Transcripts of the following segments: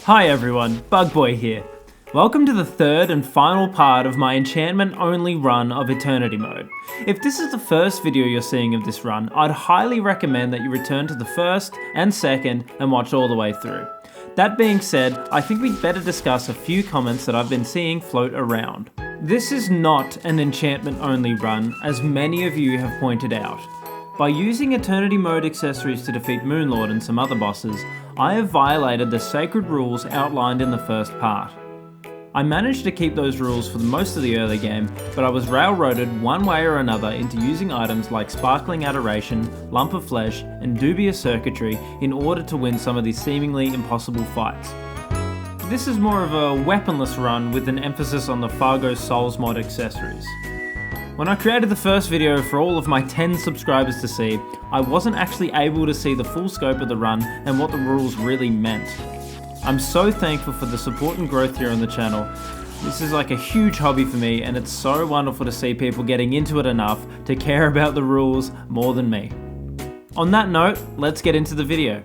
Hi everyone, Bugboy here. Welcome to the third and final part of my enchantment-only run of Eternity Mode. If this is the first video you're seeing of this run, I'd highly recommend that you return to the first and second and watch all the way through. That being said, I think we'd better discuss a few comments that I've been seeing float around. This is not an enchantment-only run, as many of you have pointed out. By using Eternity Mode accessories to defeat Moonlord and some other bosses, I have violated the sacred rules outlined in the first part. I managed to keep those rules for most of the early game, but I was railroaded one way or another into using items like Sparkling Adoration, Lump of Flesh, and Dubious Circuitry in order to win some of these seemingly impossible fights. This is more of a weaponless run with an emphasis on the Fargo Souls mod accessories. When I created the first video for all of my 10 subscribers to see, I wasn't actually able to see the full scope of the run and what the rules really meant. I'm so thankful for the support and growth here on the channel. This is like a huge hobby for me, and it's so wonderful to see people getting into it enough to care about the rules more than me. On that note, let's get into the video.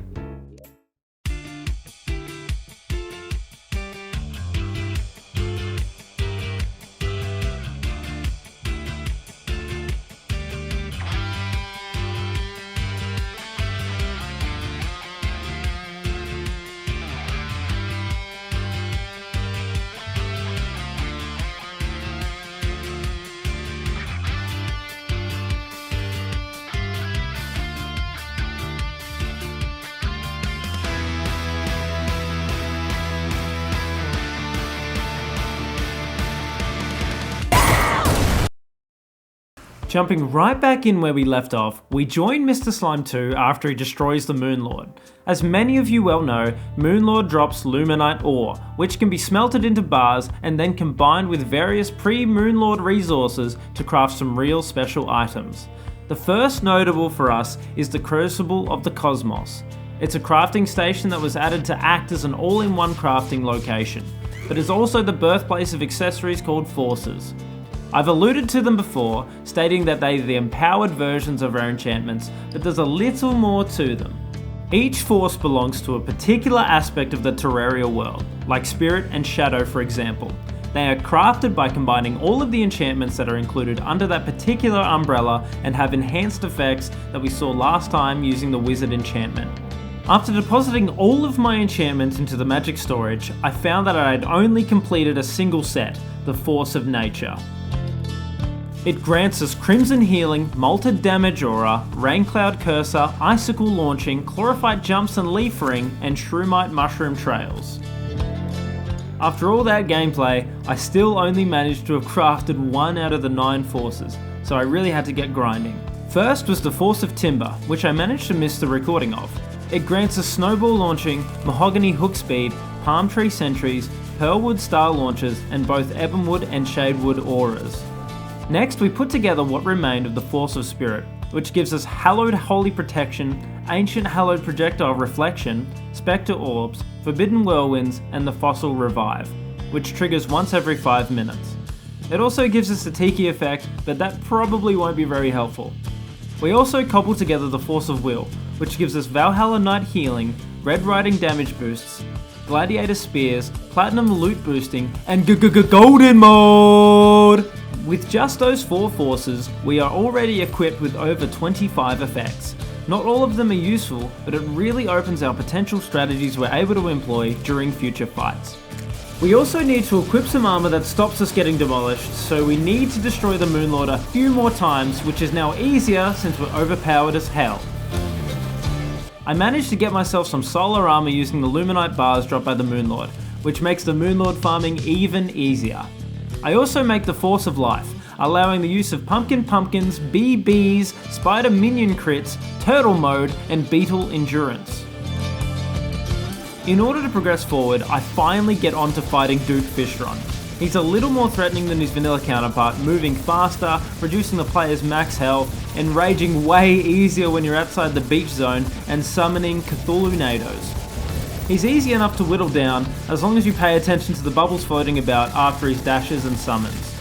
Jumping right back in where we left off, we join Mr. Slime 2 after he destroys the Moonlord. As many of you well know, Moonlord drops Luminite ore, which can be smelted into bars and then combined with various pre-Moonlord resources to craft some real special items. The first notable for us is the Crucible of the Cosmos. It's a crafting station that was added to act as an all-in-one crafting location, but is also the birthplace of accessories called Forces. I've alluded to them before, stating that they're the empowered versions of our enchantments, but there's a little more to them. Each force belongs to a particular aspect of the Terraria world, like Spirit and Shadow for example. They are crafted by combining all of the enchantments that are included under that particular umbrella and have enhanced effects that we saw last time using the Wizard enchantment. After depositing all of my enchantments into the magic storage, I found that I had only completed a single set, the Force of Nature. It grants us Crimson Healing, Malted Damage Aura, Raincloud Cursor, Icicle Launching, Chlorophyte Jumps and Leaf Ring, and Shroomite Mushroom Trails. After all that gameplay, I still only managed to have crafted 1 out of the 9 forces, so I really had to get grinding. First was the Force of Timber, which I managed to miss the recording of. It grants us Snowball Launching, Mahogany Hook Speed, Palm Tree Sentries, Pearlwood Star Launchers, and both Ebonwood and Shadewood Auras. Next, we put together what remained of the Force of Spirit, which gives us Hallowed Holy Protection, Ancient Hallowed Projectile Reflection, Spectre Orbs, Forbidden Whirlwinds, and the Fossil Revive, which triggers once every 5 minutes. It also gives us the Tiki effect, but that probably won't be very helpful. We also cobbled together the Force of Will, which gives us Valhalla Knight Healing, Red Riding Damage Boosts, Gladiator Spears, Platinum Loot Boosting, and Golden Mode! With just those 4 forces, we are already equipped with over 25 effects. Not all of them are useful, but it really opens our potential strategies we're able to employ during future fights. We also need to equip some armor that stops us getting demolished, so we need to destroy the Moonlord a few more times, which is now easier since we're overpowered as hell. I managed to get myself some solar armor using the Luminite bars dropped by the Moonlord, which makes the Moonlord farming even easier. I also make the Force of Life, allowing the use of Pumpkins, BBs, Spider Minion crits, Turtle Mode, and Beetle Endurance. In order to progress forward, I finally get onto fighting Duke Fishron. He's a little more threatening than his vanilla counterpart, moving faster, reducing the player's max health, and raging way easier when you're outside the beach zone, and summoning Cthulhu-nados. He's easy enough to whittle down, as long as you pay attention to the bubbles floating about after his dashes and summons.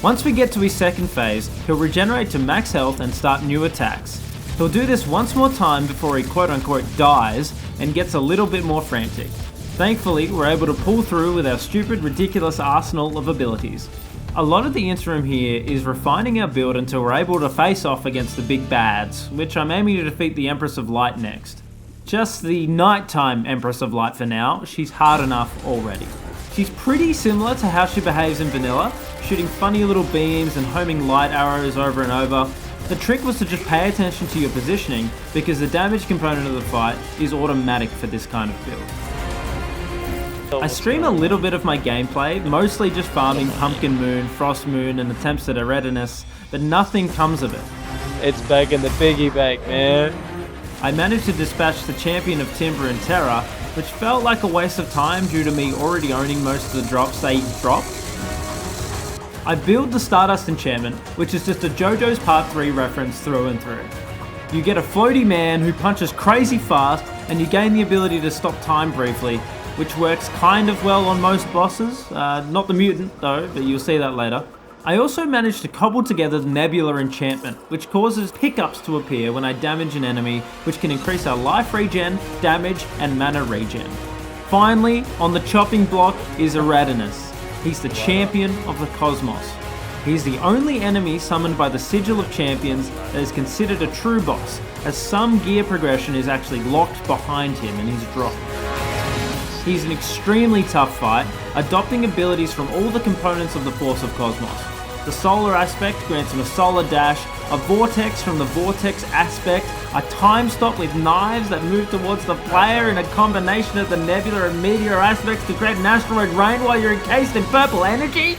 Once we get to his second phase, he'll regenerate to max health and start new attacks. He'll do this once more time before he quote unquote dies, and gets a little bit more frantic. Thankfully, we're able to pull through with our stupid, ridiculous arsenal of abilities. A lot of the interim here is refining our build until we're able to face off against the big bads, which I'm aiming to defeat the Empress of Light next. Just the nighttime Empress of Light for now, she's hard enough already. She's pretty similar to how she behaves in vanilla, shooting funny little beams and homing light arrows over and over. The trick was to just pay attention to your positioning, because the damage component of the fight is automatic for this kind of build. I stream a little bit of my gameplay, mostly just farming Pumpkin Moon, Frost Moon and attempts at Eredinus, but nothing comes of it. It's back in the piggy bank, man. I managed to dispatch the champion of Timber and Terra, which felt like a waste of time due to me already owning most of the drops they dropped. I build the Stardust enchantment, which is just a JoJo's Part 3 reference through and through. You get a floaty man who punches crazy fast, and you gain the ability to stop time briefly, which works kind of well on most bosses. Not the mutant though, but you'll see that later. I also managed to cobble together the Nebula enchantment, which causes pickups to appear when I damage an enemy, which can increase our life regen, damage, and mana regen. Finally, on the chopping block is Eredinus. He's the champion of the cosmos. He's the only enemy summoned by the Sigil of Champions that is considered a true boss, as some gear progression is actually locked behind him in his drop. He's an extremely tough fight, adopting abilities from all the components of the Force of Cosmos. The solar aspect grants him a solar dash, a vortex from the vortex aspect, a time stop with knives that move towards the player, and a combination of the nebula and meteor aspects to create an asteroid rain while you're encased in purple energy?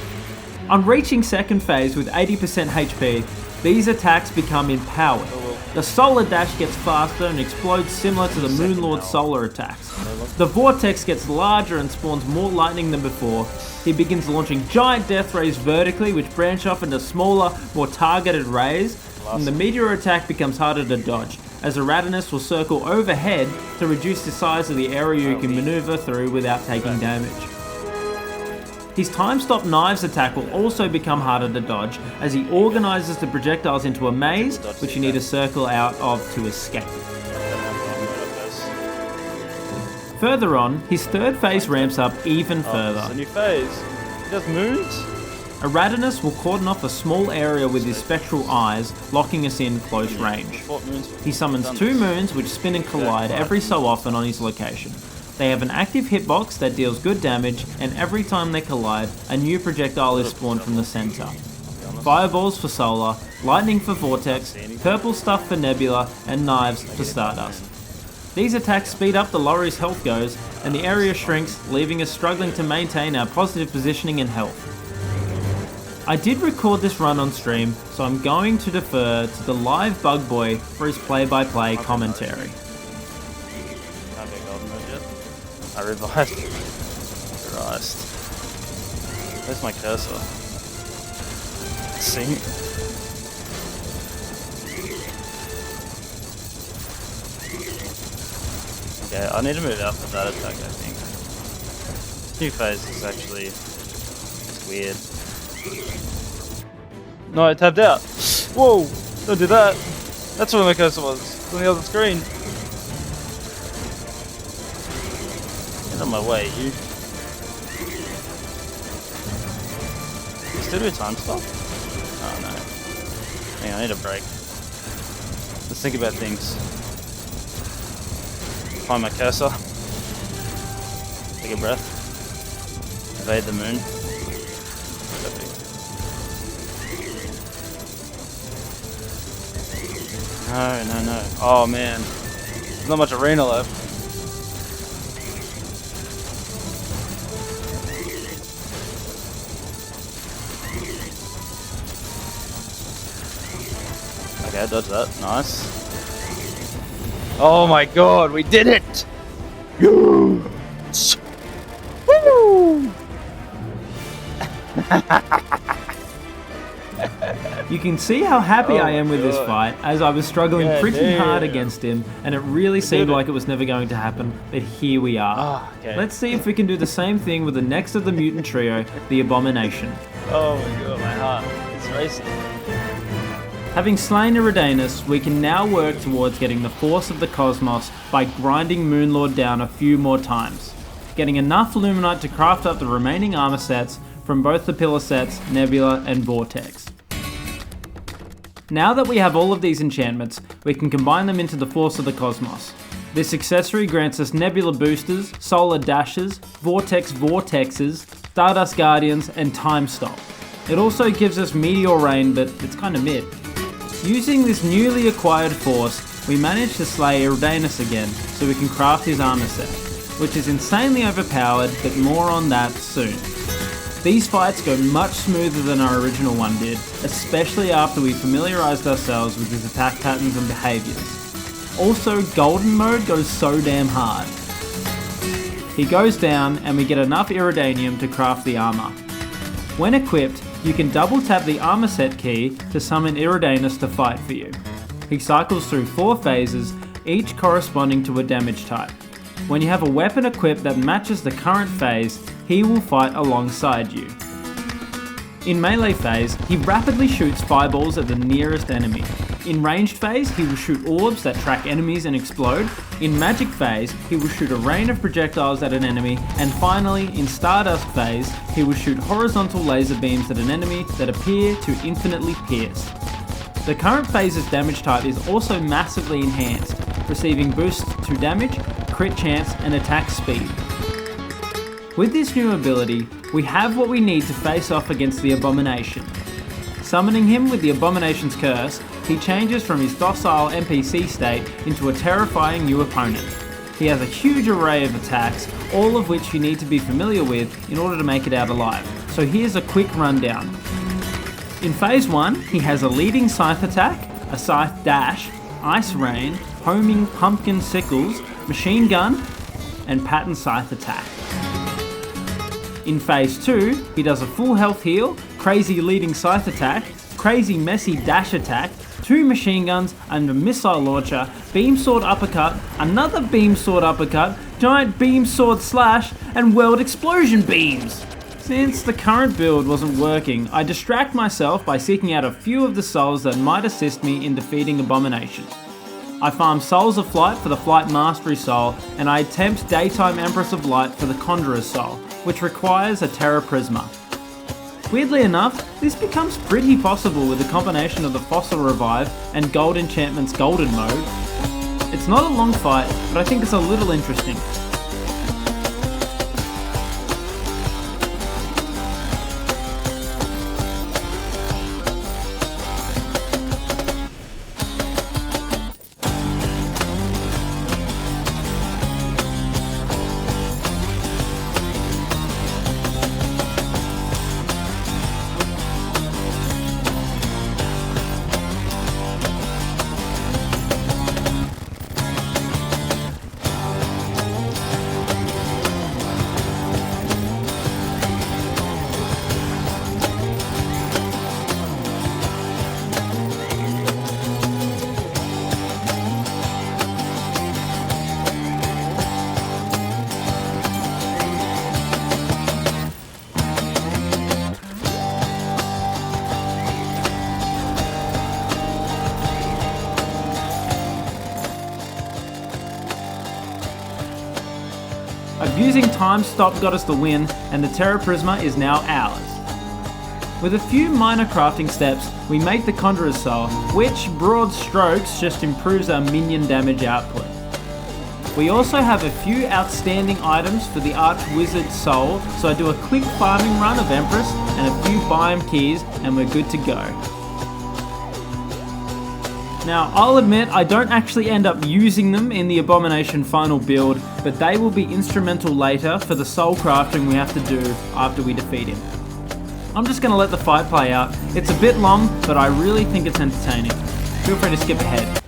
On reaching second phase with 80% HP, these attacks become empowered. The solar dash gets faster and explodes similar to the Moon Lord's solar attacks. The vortex gets larger and spawns more lightning than before. He begins launching giant death rays vertically, which branch off into smaller, more targeted rays, and the meteor attack becomes harder to dodge, as Eredinus will circle overhead to reduce the size of the area you can maneuver through without taking damage. His time stop knives attack will also become harder to dodge, as he organises the projectiles into a maze, which you need to circle out of to escape. Further on, his third phase ramps up even further. It's a new phase. He does moons? Eredinus will cordon off a small area with his spectral eyes, locking us in close range. He summons two moons which spin and collide every so often on his location. They have an active hitbox that deals good damage, and every time they collide, a new projectile is spawned from the centre. Fireballs for solar, lightning for vortex, purple stuff for nebula, and knives for stardust. These attacks speed up the lower his health goes, and the area shrinks, leaving us struggling to maintain our positive positioning and health. I did record this run on stream, so I'm going to defer to the live Bug Boy for his play-by-play commentary. I revived. Christ. Where's my cursor? Sing. Okay, I need to move out for that attack, I think. New phase is actually just weird. No, I tapped out. Whoa! Don't do that. That's where my cursor was. It's on the other screen. Get on my way, you. Still do a time stop? Oh no. Hang on, I need a break. Let's think about things. Find my cursor. Take a breath. Evade the moon. Perfect. No. Oh man. There's not much arena left. Okay, dodge that. Nice. Oh my god, we did it! Yes! Woo! You can see how happy I am with this fight, as I was struggling pretty hard against him, and it really seemed like it was never going to happen, but here we are. Let's see if we can do the same thing with the next of the mutant trio, the Abomination. Oh my god, my heart is racing. Having slain Eridanus, we can now work towards getting the Force of the Cosmos by grinding Moonlord down a few more times, getting enough Luminite to craft up the remaining armor sets from both the Pillar sets, Nebula and Vortex. Now that we have all of these enchantments, we can combine them into the Force of the Cosmos. This accessory grants us Nebula boosters, Solar dashes, Vortex vortexes, Stardust Guardians, and Time Stop. It also gives us Meteor Rain, but it's kinda mid. Using this newly acquired force, we managed to slay Eridanus again, so we can craft his armor set, which is insanely overpowered, but more on that soon. These fights go much smoother than our original one did, especially after we familiarized ourselves with his attack patterns and behaviors. Also, Golden Mode goes so damn hard. He goes down and we get enough Iridanium to craft the armor. When equipped, you can double tap the armor set key to summon Eridanus to fight for you. He cycles through 4 phases, each corresponding to a damage type. When you have a weapon equipped that matches the current phase, he will fight alongside you. In melee phase, he rapidly shoots fireballs at the nearest enemy. In ranged phase, he will shoot orbs that track enemies and explode. In magic phase, he will shoot a rain of projectiles at an enemy. And finally, in Stardust phase, he will shoot horizontal laser beams at an enemy that appear to infinitely pierce. The current phase's damage type is also massively enhanced, receiving boosts to damage, crit chance, and attack speed. With this new ability, we have what we need to face off against the Abomination. Summoning him with the Abomination's curse, he changes from his docile NPC state into a terrifying new opponent. He has a huge array of attacks, all of which you need to be familiar with in order to make it out alive. So here's a quick rundown. In phase 1, he has a leading scythe attack, a scythe dash, ice rain, homing pumpkin sickles, machine gun, and pattern scythe attack. In phase 2, he does a full health heal, crazy leading scythe attack, crazy messy dash attack, 2 machine guns and a missile launcher, beam sword uppercut, another beam sword uppercut, giant beam sword slash, and world explosion beams. Since the current build wasn't working, I distract myself by seeking out a few of the souls that might assist me in defeating Abomination. I farm Souls of Flight for the Flight Mastery Soul, and I attempt Daytime Empress of Light for the Conjurer's Soul, which requires a Terra Prisma. Weirdly enough, this becomes pretty possible with a combination of the Fossil Revive and Gold Enchantment's Golden Mode. It's not a long fight, but I think it's a little interesting. Abusing Time Stop got us the win, and the Terra Prisma is now ours. With a few minor crafting steps, we make the Conjurer's Soul, which, broad strokes, just improves our minion damage output. We also have a few outstanding items for the Archwizard Soul, so I do a quick farming run of Empress and a few biome keys, and we're good to go. Now, I'll admit I don't actually end up using them in the Abomination final build, but they will be instrumental later for the soul crafting we have to do after we defeat him. I'm just going to let the fight play out. It's a bit long, but I really think it's entertaining. Feel free to skip ahead.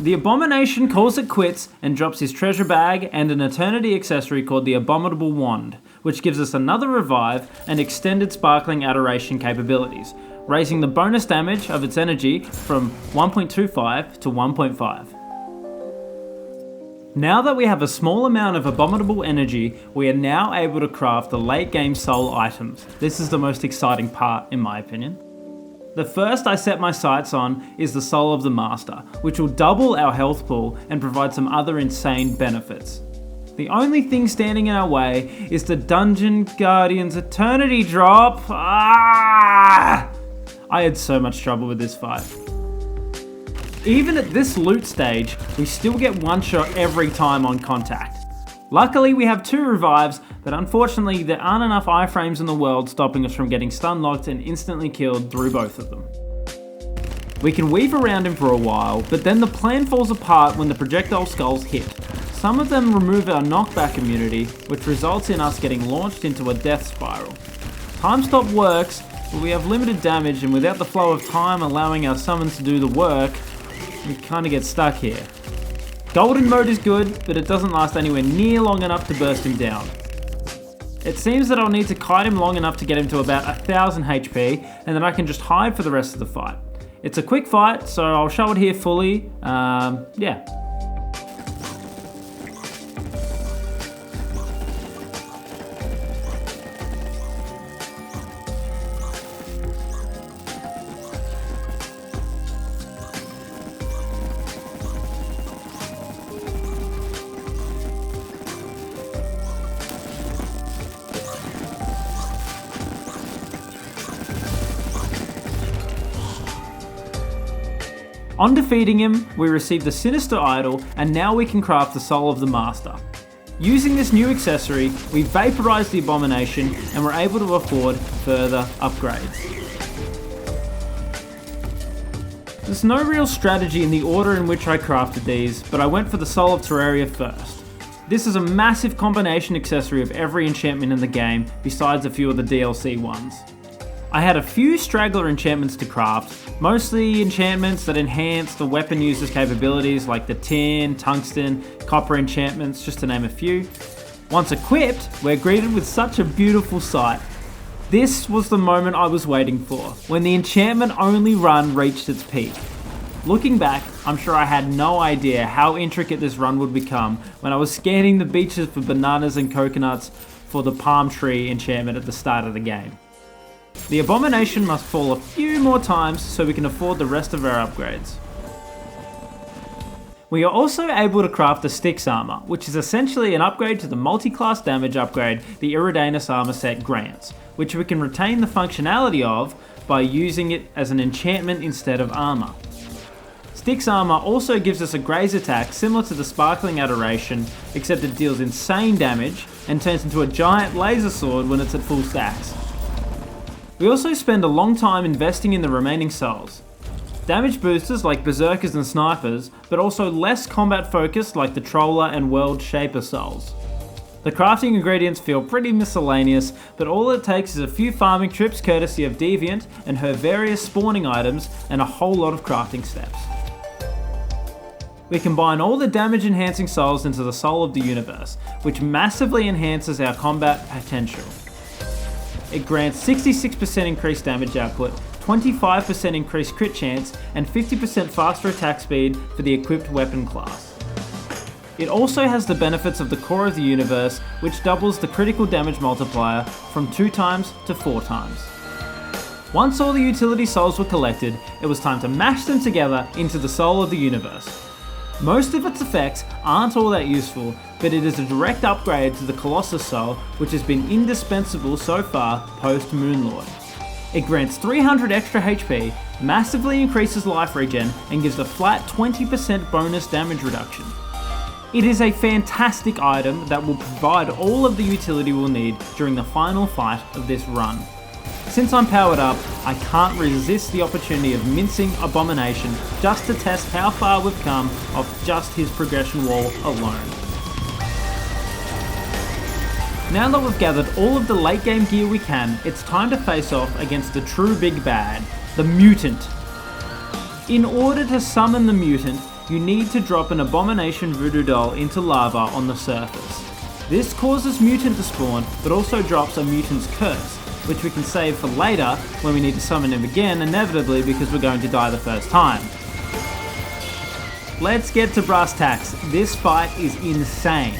The Abomination calls it quits and drops his treasure bag and an Eternity accessory called the Abominable Wand, which gives us another revive and extended Sparkling Adoration capabilities, raising the bonus damage of its energy from 1.25 to 1.5. Now that we have a small amount of abominable energy, we are now able to craft the late game soul items. This is the most exciting part, in my opinion. The first I set my sights on is the Soul of the Master, which will double our health pool and provide some other insane benefits. The only thing standing in our way is the Dungeon Guardian's Eternity drop. I had so much trouble with this fight. Even at this loot stage, we still get one shot every time on contact. Luckily we have 2 revives, but unfortunately there aren't enough iframes in the world stopping us from getting stun locked and instantly killed through both of them. We can weave around him for a while, but then the plan falls apart when the projectile skulls hit. Some of them remove our knockback immunity, which results in us getting launched into a death spiral. Time stop works, but we have limited damage, and without the flow of time allowing our summons to do the work, we kinda get stuck here. Golden mode is good, but it doesn't last anywhere near long enough to burst him down. It seems that I'll need to kite him long enough to get him to about 1000 HP, and then I can just hide for the rest of the fight. It's a quick fight, so I'll show it here fully. Yeah. On defeating him, we receive the Sinister Idol, and now we can craft the Soul of the Master. Using this new accessory, we vaporize the Abomination and we're able to afford further upgrades. There's no real strategy in the order in which I crafted these, but I went for the Soul of Terraria first. This is a massive combination accessory of every enchantment in the game, besides a few of the DLC ones. I had a few straggler enchantments to craft, mostly enchantments that enhance the weapon user's capabilities like the tin, tungsten, copper enchantments, just to name a few. Once equipped, we're greeted with such a beautiful sight. This was the moment I was waiting for, when the enchantment-only run reached its peak. Looking back, I'm sure I had no idea how intricate this run would become when I was scanning the beaches for bananas and coconuts for the palm tree enchantment at the start of the game. The Abomination must fall a few more times so we can afford the rest of our upgrades. We are also able to craft the Styx armor, which is essentially an upgrade to the multi-class damage upgrade the Iridanus armor set grants, which we can retain the functionality of by using it as an enchantment instead of armor. Styx armor also gives us a graze attack similar to the Sparkling Adoration, except it deals insane damage and turns into a giant laser sword when it's at full stacks. We also spend a long time investing in the remaining souls. Damage boosters like berserkers and snipers, but also less combat focused like the troller and world shaper souls. The crafting ingredients feel pretty miscellaneous, but all it takes is a few farming trips courtesy of Deviant and her various spawning items and a whole lot of crafting steps. We combine all the damage enhancing souls into the Soul of the Universe, which massively enhances our combat potential. It grants 66% increased damage output, 25% increased crit chance, and 50% faster attack speed for the equipped weapon class. It also has the benefits of the Core of the Universe, which doubles the critical damage multiplier from 2 times to 4 times. Once all the utility souls were collected, it was time to mash them together into the Soul of the Universe. Most of its effects aren't all that useful, but it is a direct upgrade to the Colossus Soul, which has been indispensable so far post Moonlord. It grants 300 extra HP, massively increases life regen, and gives a flat 20% bonus damage reduction. It is a fantastic item that will provide all of the utility we'll need during the final fight of this run. Since I'm powered up, I can't resist the opportunity of mincing Abomination just to test how far we've come off just his progression wall alone. Now that we've gathered all of the late game gear we can, it's time to face off against the true big bad, the Mutant. In order to summon the Mutant, you need to drop an Abomination Voodoo Doll into lava on the surface. This causes Mutant to spawn, but also drops a Mutant's Curse, which we can save for later when we need to summon him again, inevitably because we're going to die the first time. Let's get to brass tacks. This fight is insane.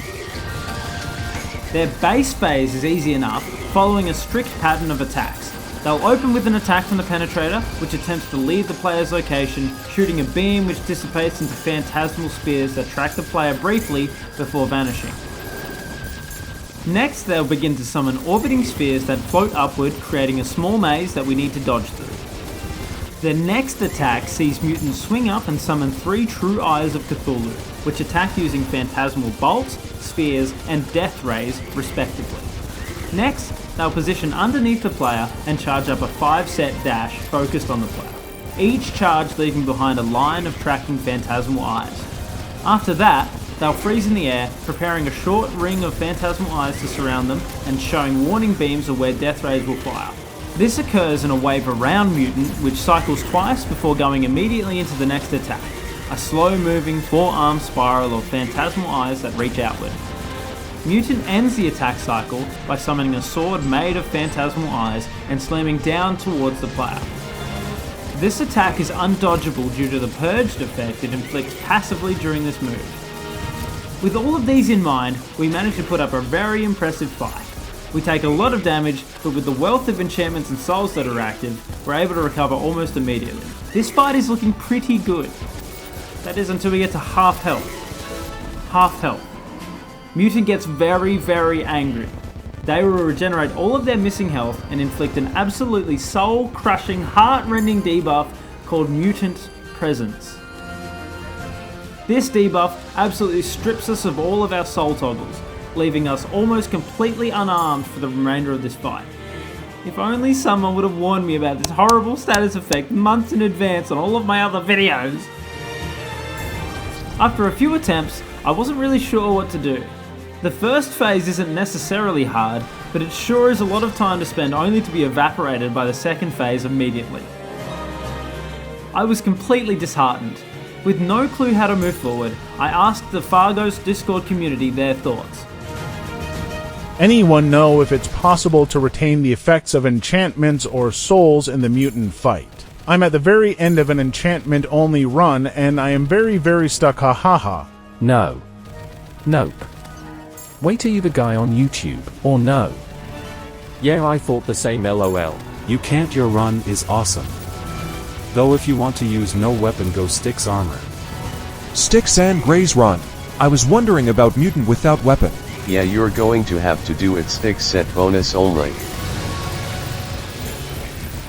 Their base phase is easy enough, following a strict pattern of attacks. They'll open with an attack from the Penetrator, which attempts to leave the player's location, shooting a beam which dissipates into phantasmal spears that track the player briefly before vanishing. Next, they'll begin to summon orbiting spheres that float upward, creating a small maze that we need to dodge through. Their next attack sees mutants swing up and summon 3 True Eyes of Cthulhu, which attack using phantasmal bolts, spheres, and death rays, respectively. Next, they'll position underneath the player and charge up a 5-set dash focused on the player, each charge leaving behind a line of tracking phantasmal eyes. After that, they'll freeze in the air, preparing a short ring of phantasmal eyes to surround them and showing warning beams of where death rays will fire. This occurs in a wave around Mutant, which cycles twice before going immediately into the next attack, a slow-moving 4-arm spiral of phantasmal eyes that reach outward. Mutant ends the attack cycle by summoning a sword made of phantasmal eyes and slamming down towards the player. This attack is undodgeable due to the purged effect it inflicts passively during this move. With all of these in mind, we manage to put up a very impressive fight. We take a lot of damage, but with the wealth of enchantments and souls that are active, we're able to recover almost immediately. This fight is looking pretty good. That is until we get to half health. Half health. Mutant gets very, very angry. They will regenerate all of their missing health and inflict an absolutely soul-crushing, heart-rending debuff called Mutant Presence. This debuff absolutely strips us of all of our soul toggles, leaving us almost completely unarmed for the remainder of this fight. If only someone would have warned me about this horrible status effect months in advance on all of my other videos. After a few attempts, I wasn't really sure what to do. The first phase isn't necessarily hard, but it sure is a lot of time to spend only to be evaporated by the second phase immediately. I was completely disheartened. With no clue how to move forward, I asked the Fargo's Discord community their thoughts. Anyone know if it's possible to retain the effects of enchantments or souls in the mutant fight? I'm at the very end of an enchantment-only run, and I am very stuck, hahaha. No. Nope. Wait, are you the guy on YouTube, or no? Yeah, I thought the same, lol. You can't, your run is awesome. Though if you want to use no weapon, go Styx armor. Styx and Gray's run. I was wondering about mutant without weapon. Yeah, you're going to have to do it Styx set bonus only.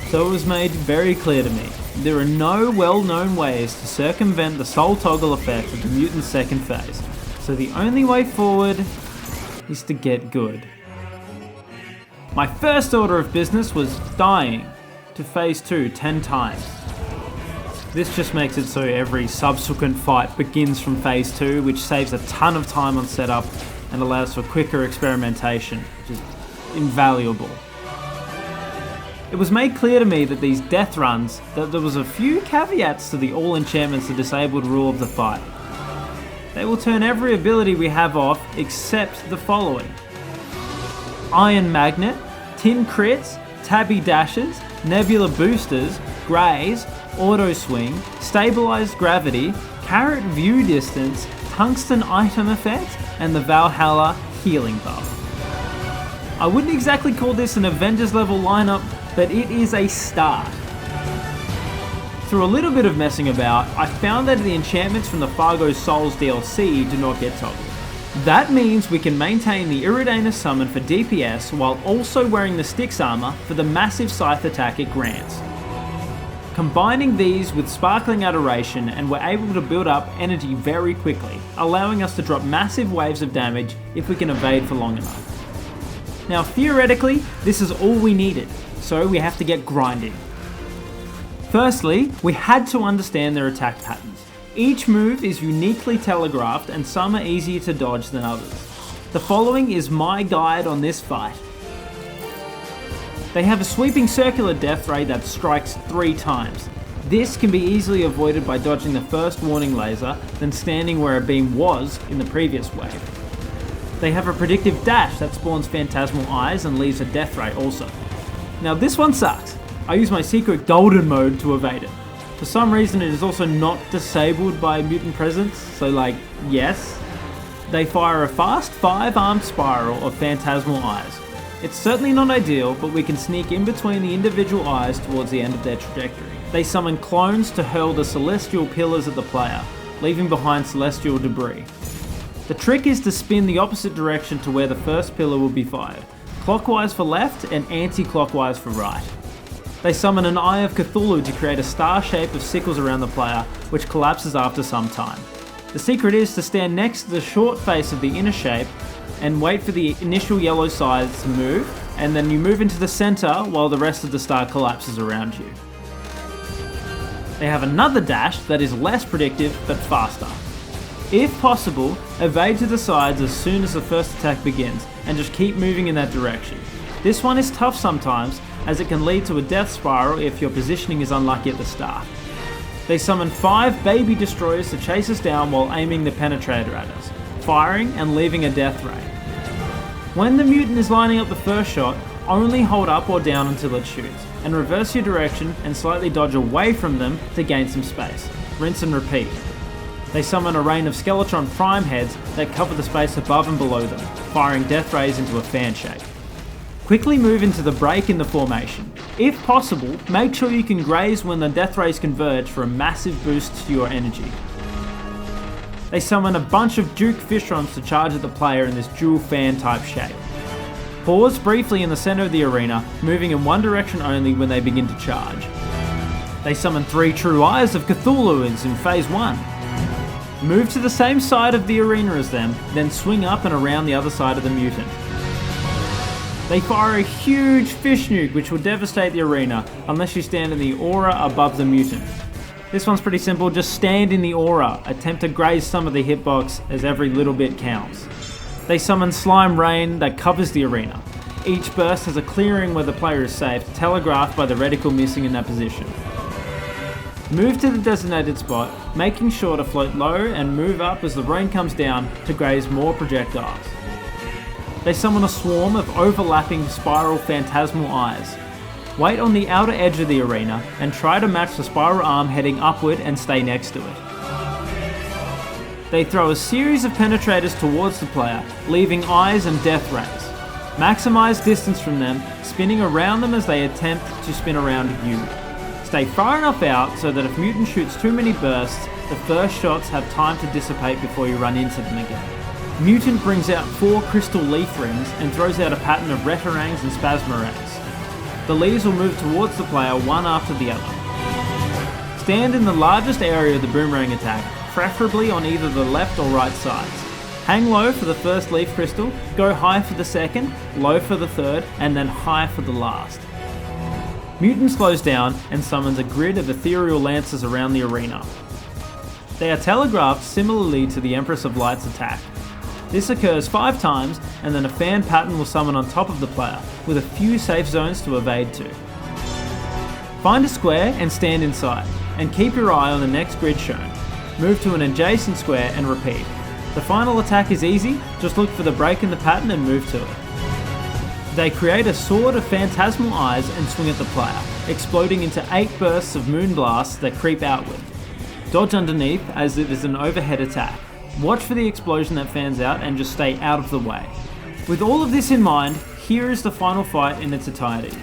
So it was made very clear to me, there are no well-known ways to circumvent the soul toggle effect of the mutant's second phase, so the only way forward is to get good. My first order of business was dying to phase 2 10 times. This just makes it so every subsequent fight begins from phase 2, which saves a ton of time on setup and allows for quicker experimentation, which is invaluable. It was made clear to me that these death runs, that there was a few caveats to the all enchantments are disabled rule of the fight. They will turn every ability we have off except the following: Iron Magnet, Tin Crits, Tabby Dashes, Nebula Boosters, Grays, Auto Swing, Stabilized Gravity, Carrot View Distance, Tungsten Item Effect, and the Valhalla Healing Buff. I wouldn't exactly call this an Avengers level lineup, but it is a start. Through a little bit of messing about, I found that the enchantments from the Fargo Souls DLC do not get toggled. That means we can maintain the Iridanus summon for DPS while also wearing the Styx armor for the massive scythe attack it grants. Combining these with Sparkling Adoration, and we're able to build up energy very quickly, allowing us to drop massive waves of damage if we can evade for long enough. Now theoretically, this is all we needed, so we have to get grinding. Firstly, we had to understand their attack patterns. Each move is uniquely telegraphed and some are easier to dodge than others. The following is my guide on this fight. They have a sweeping circular death ray that strikes 3 times. This can be easily avoided by dodging the first warning laser, then standing where a beam was in the previous wave. They have a predictive dash that spawns phantasmal eyes and leaves a death ray also. Now this one sucks. I use my secret golden mode to evade it. For some reason it is also not disabled by mutant presence, so like, yes. They fire a fast 5-armed spiral of phantasmal eyes. It's certainly not ideal, but we can sneak in between the individual eyes towards the end of their trajectory. They summon clones to hurl the celestial pillars at the player, leaving behind celestial debris. The trick is to spin the opposite direction to where the first pillar will be fired, clockwise for left and anti-clockwise for right. They summon an Eye of Cthulhu to create a star shape of sickles around the player, which collapses after some time. The secret is to stand next to the short face of the inner shape and wait for the initial yellow sides to move, and then you move into the center while the rest of the star collapses around you. They have another dash that is less predictive but faster. If possible, evade to the sides as soon as the first attack begins and just keep moving in that direction. This one is tough sometimes as it can lead to a death spiral if your positioning is unlucky at the start. They summon 5 baby destroyers to chase us down while aiming the penetrator at us, firing and leaving a death ray. When the mutant is lining up the first shot, only hold up or down until it shoots, and reverse your direction and slightly dodge away from them to gain some space. Rinse and repeat. They summon a rain of Skeletron Prime heads that cover the space above and below them, firing death rays into a fan shape. Quickly move into the break in the formation. If possible, make sure you can graze when the death rays converge for a massive boost to your energy. They summon a bunch of Duke Fishrons to charge at the player in this dual fan type shape. Pause briefly in the center of the arena, moving in one direction only when they begin to charge. They summon 3 True Eyes of Cthulhu in phase 1. Move to the same side of the arena as them, then swing up and around the other side of the mutant. They fire a huge fish nuke which will devastate the arena unless you stand in the aura above the mutant. This one's pretty simple, just stand in the aura, attempt to graze some of the hitbox as every little bit counts. They summon Slime Rain that covers the arena. Each burst has a clearing where the player is safe, telegraphed by the reticle missing in that position. Move to the designated spot, making sure to float low and move up as the rain comes down to graze more projectiles. They summon a swarm of overlapping spiral phantasmal eyes. Wait on the outer edge of the arena and try to match the spiral arm heading upward and stay next to it. They throw a series of penetrators towards the player, leaving eyes and death rays. Maximize distance from them, spinning around them as they attempt to spin around you. Stay far enough out so that if mutant shoots too many bursts, the first shots have time to dissipate before you run into them again. Mutant brings out 4 crystal leaf rings and throws out a pattern of retarangs and spasmarangs. The leaves will move towards the player one after the other. Stand in the largest area of the boomerang attack, preferably on either the left or right sides. Hang low for the first leaf crystal, go high for the second, low for the third, and then high for the last. Mutant slows down and summons a grid of ethereal lances around the arena. They are telegraphed similarly to the Empress of Light's attack. This occurs 5 times, and then a fan pattern will summon on top of the player, with a few safe zones to evade to. Find a square and stand inside, and keep your eye on the next grid shown. Move to an adjacent square and repeat. The final attack is easy, just look for the break in the pattern and move to it. They create a sword of phantasmal eyes and swing at the player, exploding into 8 bursts of moon blasts that creep outward. Dodge underneath as it is an overhead attack. Watch for the explosion that fans out and just stay out of the way. With all of this in mind, here is the final fight in its entirety.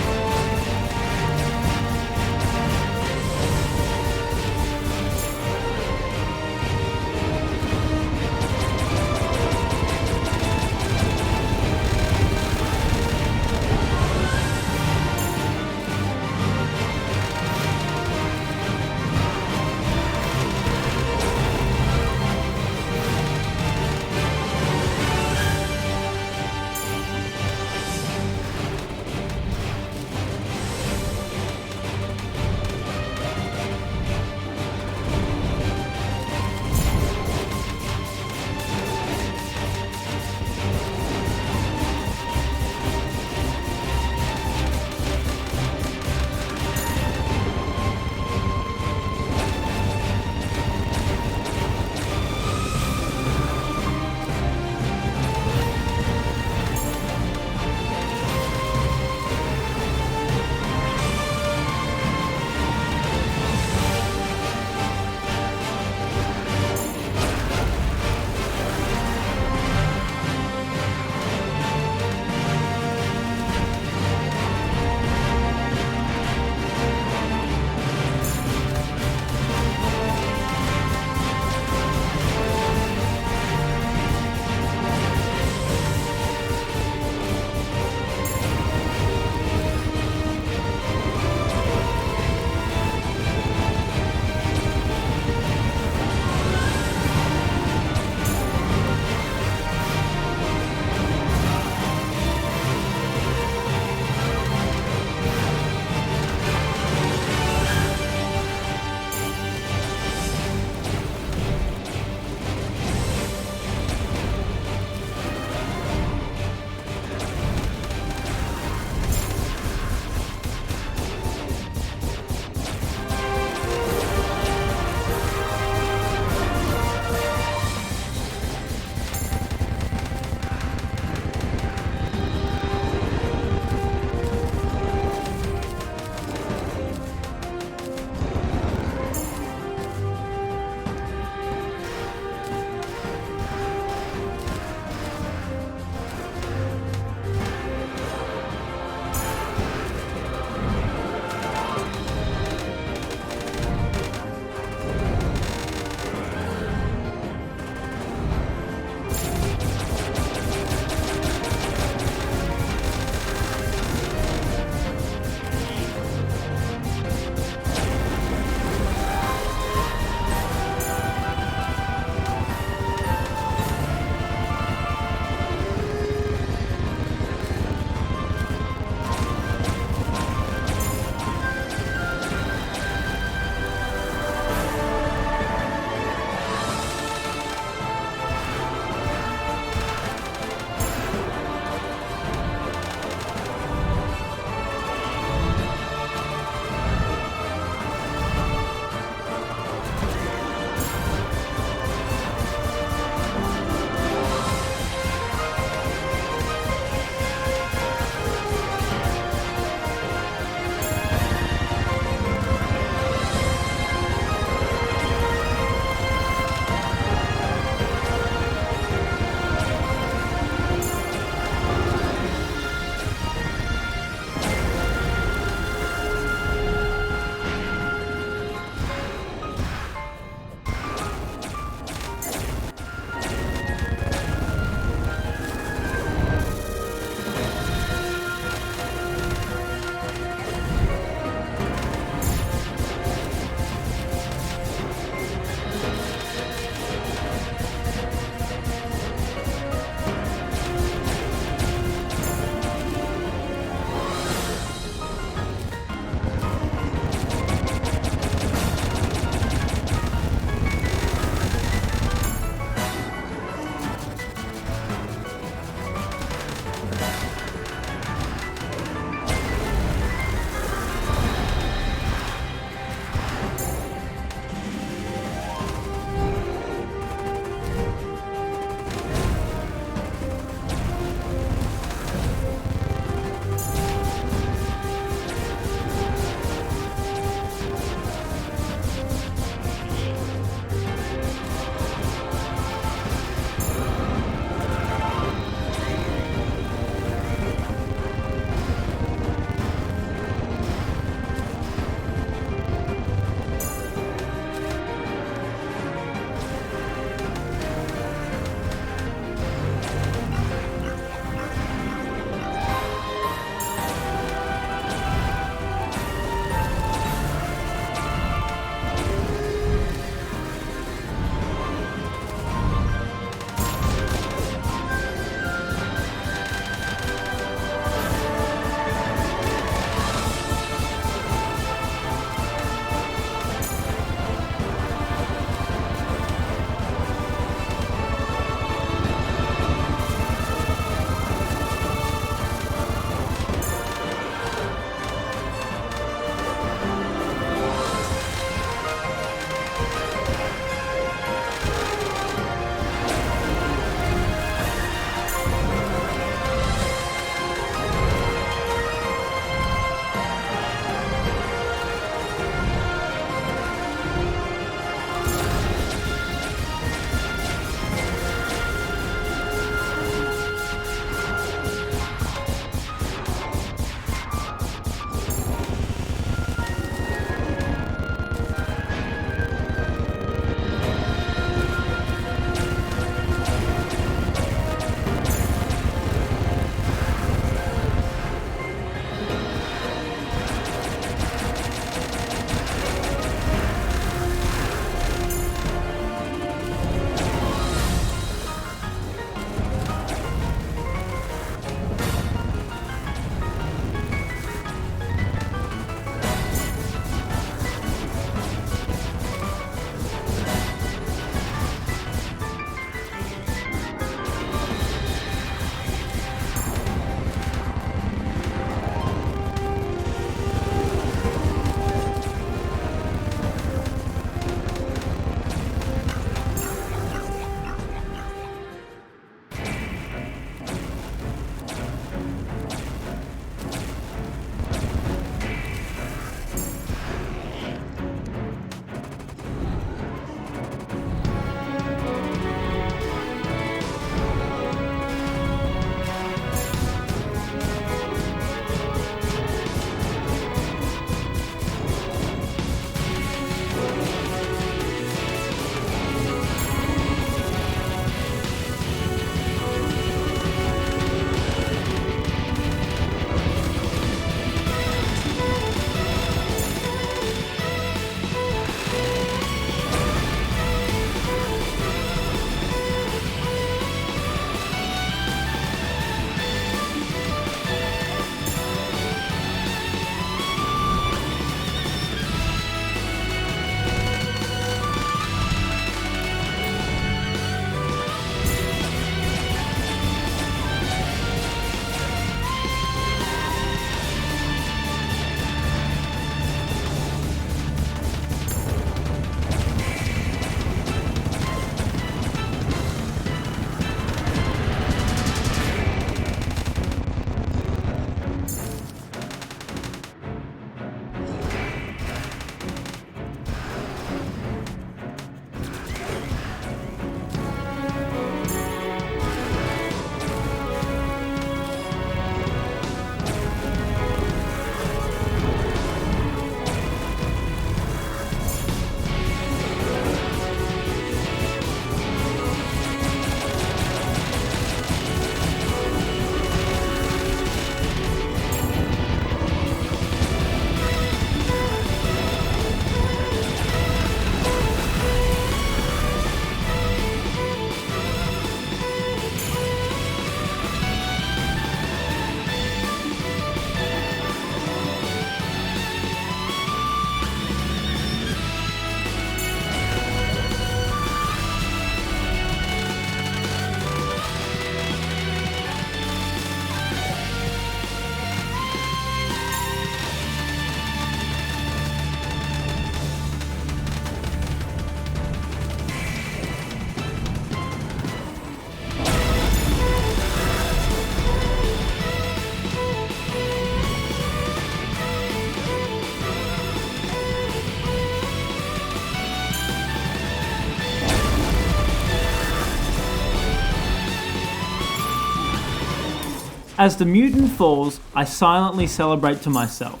As the mutant falls, I silently celebrate to myself.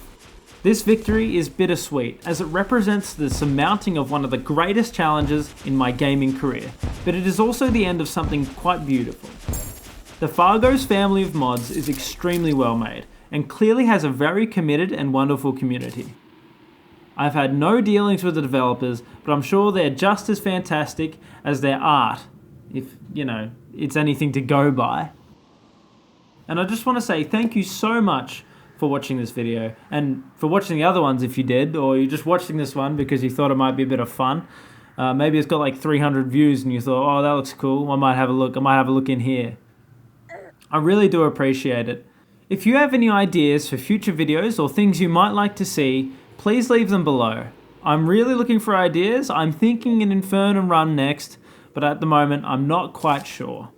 This victory is bittersweet as it represents the surmounting of one of the greatest challenges in my gaming career, but it is also the end of something quite beautiful. The Fargo's family of mods is extremely well made and clearly has a very committed and wonderful community. I've had no dealings with the developers, but I'm sure they're just as fantastic as their art, if, it's anything to go by. And I just want to say thank you so much for watching this video, and for watching the other ones if you did, or you're just watching this one because you thought it might be a bit of fun. Maybe it's got like 300 views and you thought, oh, that looks cool, I might have a look in here. I really do appreciate it. If you have any ideas for future videos or things you might like to see, please leave them below. I'm really looking for ideas. I'm thinking an Inferno run next, but at the moment I'm not quite sure.